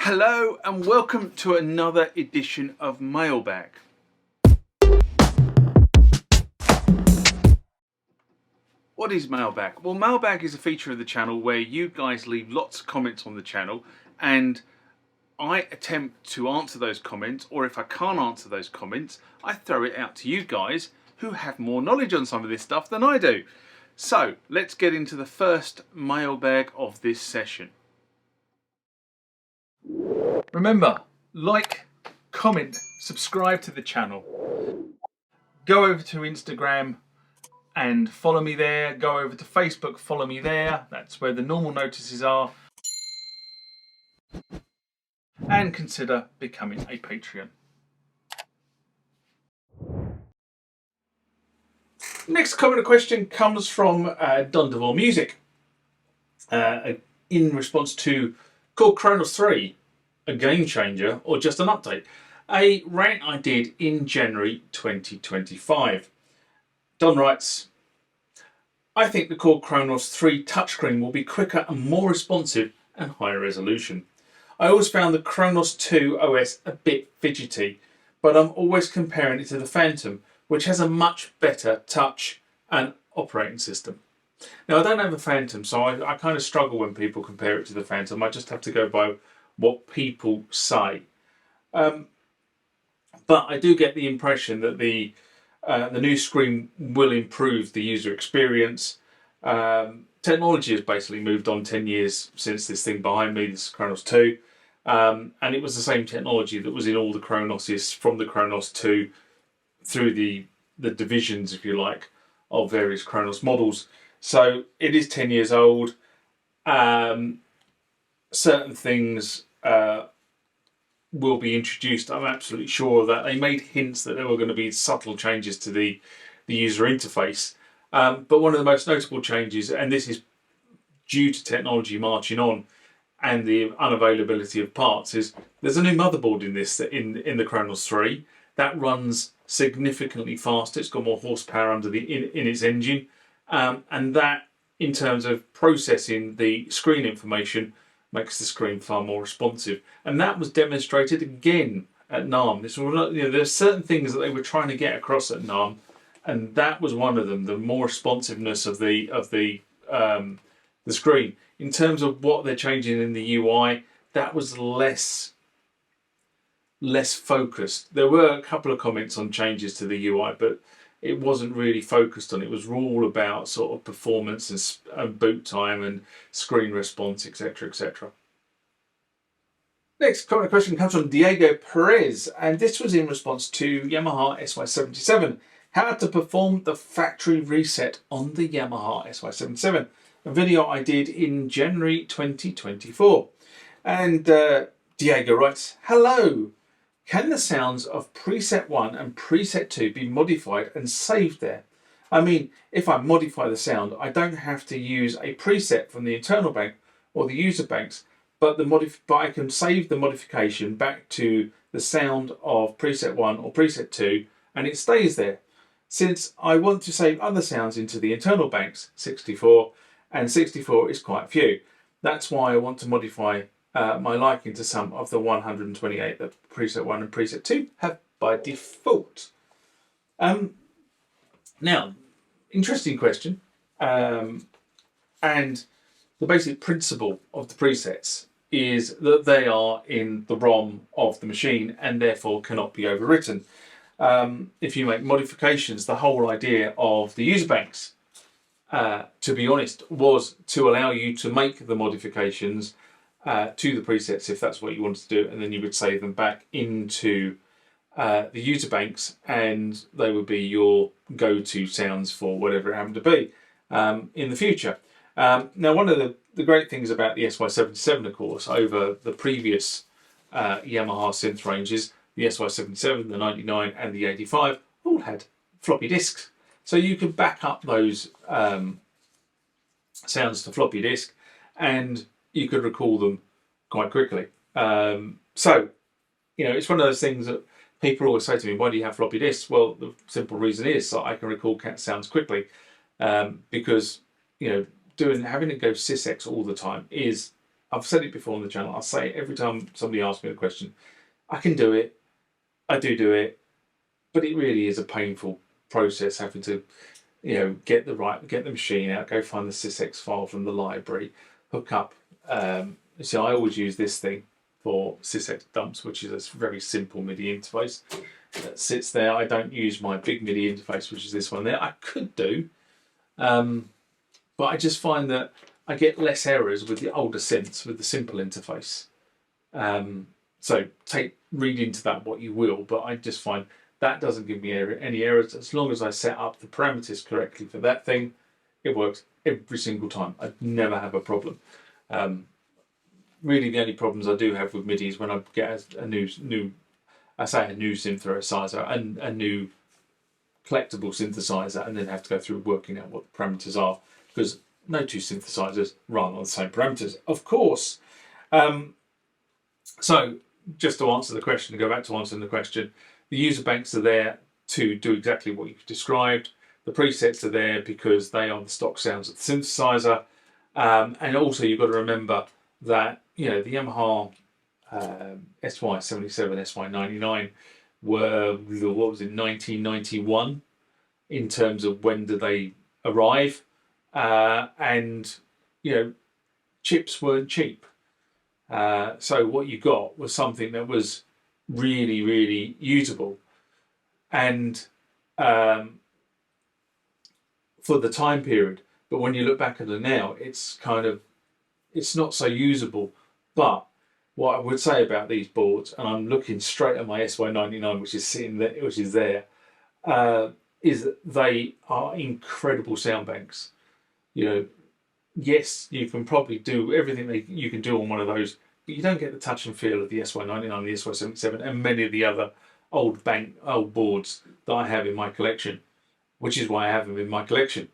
Hello and welcome to another edition of Mailbag. What is Mailbag? Well, Mailbag is a feature of the channel where you guys leave lots of comments on the channel and I attempt to answer those comments, or if I can't answer those comments, I throw it out to you guys who have more knowledge on some of this stuff than I do. So let's get into the first mailbag of this session. Remember, like, comment, subscribe to the channel. Go over to Instagram and follow me there. Go over to Facebook, follow me there. That's where the normal notices are. And consider becoming a Patreon. Next comment or question comes from Don Devore Music in response to Korg Kronos 3, a game changer or just an update. A rant I did in January 2025. Don writes, I think the Korg Kronos 3 touchscreen will be quicker and more responsive and higher resolution. I always found the Kronos 2 OS a bit fidgety, but I'm always comparing it to the Phantom, which has a much better touch and operating system. Now, I don't have a Phantom, so I kind of struggle when people compare it to the Phantom. I just have to go by what people say. But I do get the impression that the new screen will improve the user experience. Technology has basically moved on 10 years since this thing behind me, this Kronos 2. And it was the same technology that was in all the Kronoses from the Kronos 2 through the divisions, if you like, of various Kronos models. So it is 10 years old. Certain things will be introduced. I'm absolutely sure of that. They made hints that there were going to be subtle changes to the user interface. But one of the most notable changes, and this is due to technology marching on and the unavailability of parts, is there's a new motherboard in this in the Kronos 3 that runs significantly faster. It's got more horsepower under in its engine, and that, in terms of processing the screen information, makes the screen far more responsive. And that was demonstrated again at NAMM. This was, there's certain things that they were trying to get across at NAMM, and that was one of them. The more responsiveness of the screen. In terms of what they're changing in the UI, that was less focused. There were a couple of comments on changes to the UI, but it wasn't really focused on it. It was all about sort of performance and boot time and screen response, etc., etc. Next comment question comes from Diego Perez, and this was in response to Yamaha SY77. How to perform the factory reset on the Yamaha SY77. A video I did in January 2024. And Diego writes, hello. Can the sounds of preset 1 and preset 2 be modified and saved there? I mean, if I modify the sound, I don't have to use a preset from the internal bank or the user banks, but I can save the modification back to the sound of preset 1 or preset 2 and it stays there. Since I want to save other sounds into the internal banks, 64, and 64 is quite few. That's why I want to modify my liking to some of the 128 that preset 1 and preset 2 have by default. Now, interesting question. And the basic principle of the presets is that they are in the ROM of the machine and therefore cannot be overwritten. If you make modifications, the whole idea of the user banks, to be honest, was to allow you to make the modifications to the presets if that's what you wanted to do, and then you would save them back into the user banks and they would be your go-to sounds for whatever it happened to be in the future. Now, one of the great things about the SY77, of course, over the previous Yamaha synth ranges, the SY77, the 99 and the 85 all had floppy disks. So you could back up those sounds to floppy disk and you could recall them quite quickly. So, it's one of those things that people always say to me, why do you have floppy disks? Well, the simple reason is that I can recall cat sounds quickly because, having to go sysx all the time is I've said it before on the channel. I say it every time somebody asks me a question. I can do it. I do it, but it really is a painful process having to, get the machine out, go find the sysx file from the library, hook up. So I always use this thing for sysx dumps, which is a very simple MIDI interface that sits there. I don't use my big MIDI interface, which is this one there. I could do, but I just find that I get less errors with the older synths with the simple interface. So read into that what you will, but I just find that doesn't give me any errors. As long as I set up the parameters correctly for that thing, it works every single time. I never have a problem. Really, the only problems I do have with MIDI is when I get a new synthesizer and a new collectible synthesizer, and then have to go through working out what the parameters are, because no two synthesizers run on the same parameters, of course. So just to answer the question, to go back to answering the question, the user banks are there to do exactly what you've described. The presets are there because they are the stock sounds of the synthesizer. And also you've got to remember that, the Yamaha SY77, SY99 were, 1991 in terms of when do they arrive. And, chips weren't cheap. So what you got was something that was really, really usable. And for the time period, but when you look back at it now, it's not so usable. But what I would say about these boards, and I'm looking straight at my SY99, which is sitting there, is that they are incredible sound banks. Yes, you can probably do everything you can do on one of those, but you don't get the touch and feel of the SY99, the SY77, and many of the other old boards that I have in my collection, which is why I have them in my collection.